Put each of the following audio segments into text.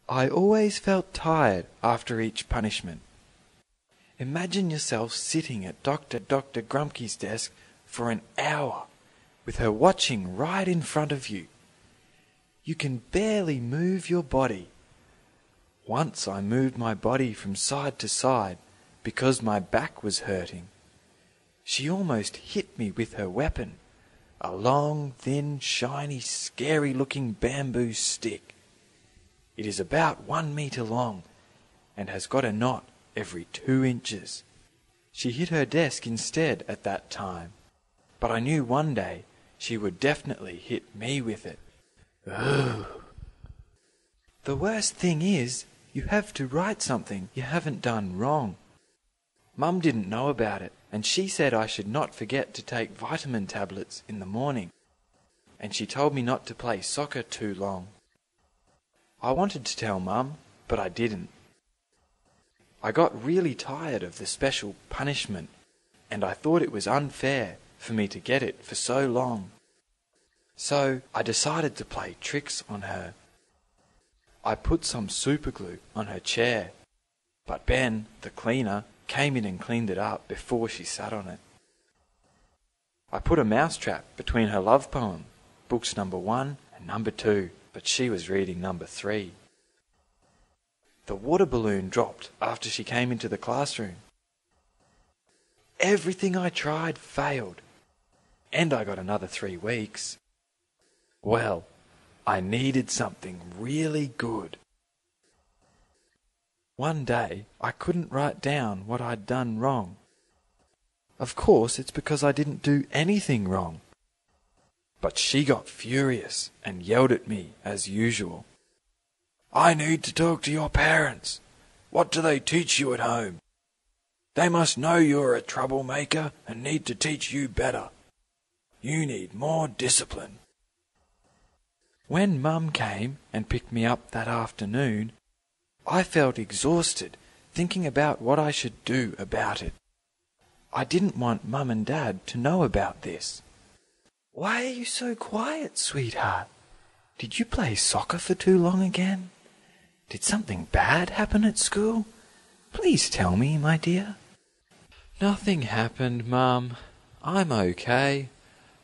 I always felt tired after each punishment. Imagine yourself sitting at Dr. Dr. Grumpky's desk for an hour, with her watching right in front of you. You can barely move your body. Once I moved my body from side to side because my back was hurting. She almost hit me with her weapon, a long, thin, shiny, scary-looking bamboo stick. It is about 1 meter long and has got a knot every 2 inches. She hit her desk instead at that time, but I knew one day she would definitely hit me with it. Ugh. The worst thing is, you have to write something you haven't done wrong. Mum didn't know about it, and she said I should not forget to take vitamin tablets in the morning, and she told me not to play soccer too long. I wanted to tell Mum, but I didn't. I got really tired of the special punishment, and I thought it was unfair for me to get it for so long. So I decided to play tricks on her. I put some superglue on her chair, but Ben, the cleaner, came in and cleaned it up before she sat on it. I put a mousetrap between her love poem, books number 1 and number 2, but she was reading number 3. The water balloon dropped after she came into the classroom. Everything I tried failed, and I got another 3 weeks. Well, I needed something really good. One day, I couldn't write down what I'd done wrong. Of course, it's because I didn't do anything wrong. But she got furious and yelled at me as usual. "I need to talk to your parents. What do they teach you at home? They must know you're a troublemaker and need to teach you better. You need more discipline." When Mum came and picked me up that afternoon, I felt exhausted thinking about what I should do about it. I didn't want Mum and Dad to know about this. "Why are you so quiet, sweetheart? Did you play soccer for too long again? Did something bad happen at school? Please tell me, my dear." "Nothing happened, Mum. I'm okay.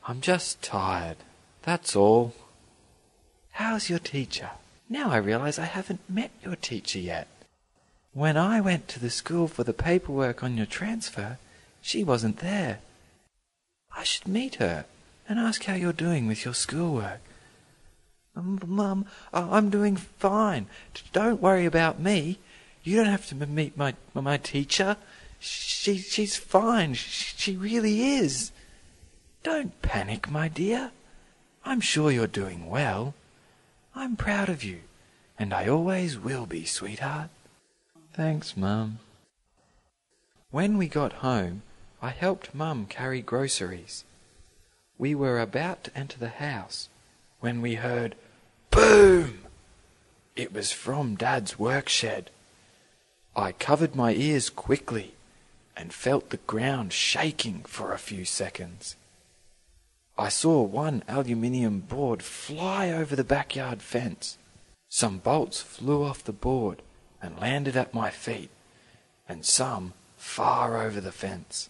I'm just tired. That's all." "How's your teacher? Now I realize I haven't met your teacher yet. When I went to the school for the paperwork on your transfer, she wasn't there. I should meet her and ask how you're doing with your schoolwork." "Mum, I'm doing fine. Don't worry about me. You don't have to meet my teacher. She's fine. She really is. Don't panic, my dear. I'm sure you're doing well. I'm proud of you, and I always will be, sweetheart." "Thanks, Mum." When we got home, I helped Mum carry groceries. We were about to enter the house when we heard boom! It was from Dad's work shed. I covered my ears quickly and felt the ground shaking for a few seconds. I saw one aluminium board fly over the backyard fence. Some bolts flew off the board and landed at my feet, and some far over the fence.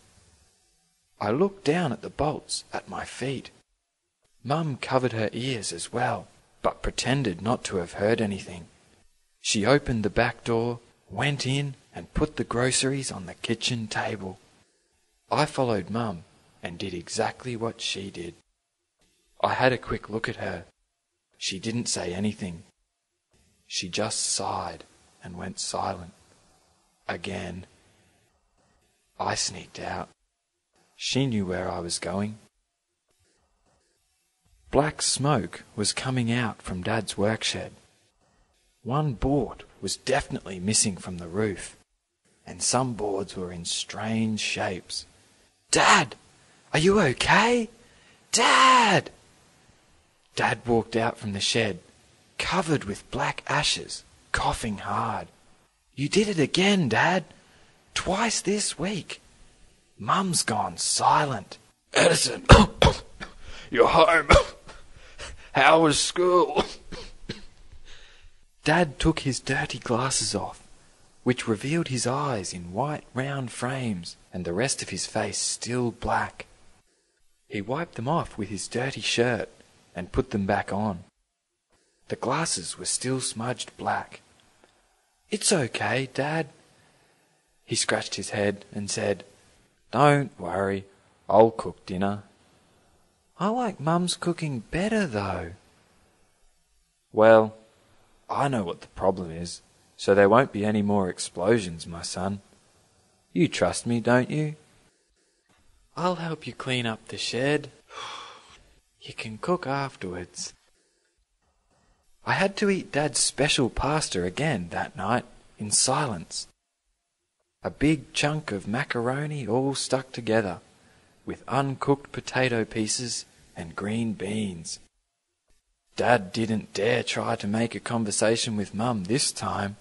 I looked down at the bolts at my feet. Mum covered her ears as well, but pretended not to have heard anything. She opened the back door, went in, and put the groceries on the kitchen table. I followed Mum and did exactly what she did. I had a quick look at her. She didn't say anything. She just sighed and went silent. Again. I sneaked out. She knew where I was going. Black smoke was coming out from Dad's workshed. One board was definitely missing from the roof, and some boards were in strange shapes. "Dad! Are you okay? Dad!" Dad walked out from the shed, covered with black ashes, coughing hard. "You did it again, Dad. Twice this week. Mum's gone silent." "Edison, you're home. How was school?" Dad took his dirty glasses off, which revealed his eyes in white round frames and the rest of his face still black. He wiped them off with his dirty shirt and put them back on. The glasses were still smudged black. "It's okay, Dad." He scratched his head and said, "Don't worry, I'll cook dinner." "I like Mum's cooking better, though." "Well, I know what the problem is, so there won't be any more explosions, my son. You trust me, don't you?" "I'll help you clean up the shed. You can cook afterwards." I had to eat Dad's special pasta again that night in silence. A big chunk of macaroni all stuck together, with uncooked potato pieces and green beans. Dad didn't dare try to make a conversation with Mum this time.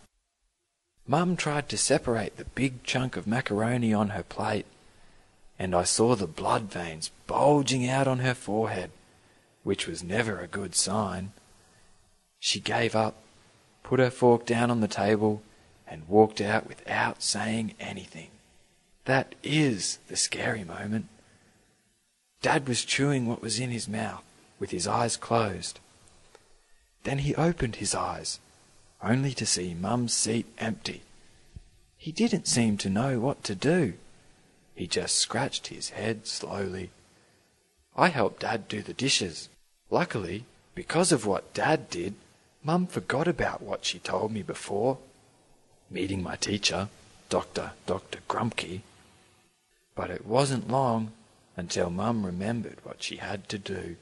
Mum tried to separate the big chunk of macaroni on her plate, and I saw the blood veins bulging out on her forehead, which was never a good sign. She gave up, put her fork down on the table, and walked out without saying anything. That is the scary moment. Dad was chewing what was in his mouth, with his eyes closed. Then he opened his eyes, only to see Mum's seat empty. He didn't seem to know what to do. He just scratched his head slowly. I helped Dad do the dishes. Luckily, because of what Dad did, Mum forgot about what she told me before, meeting my teacher, Dr Grumpky. But it wasn't long until Mum remembered what she had to do.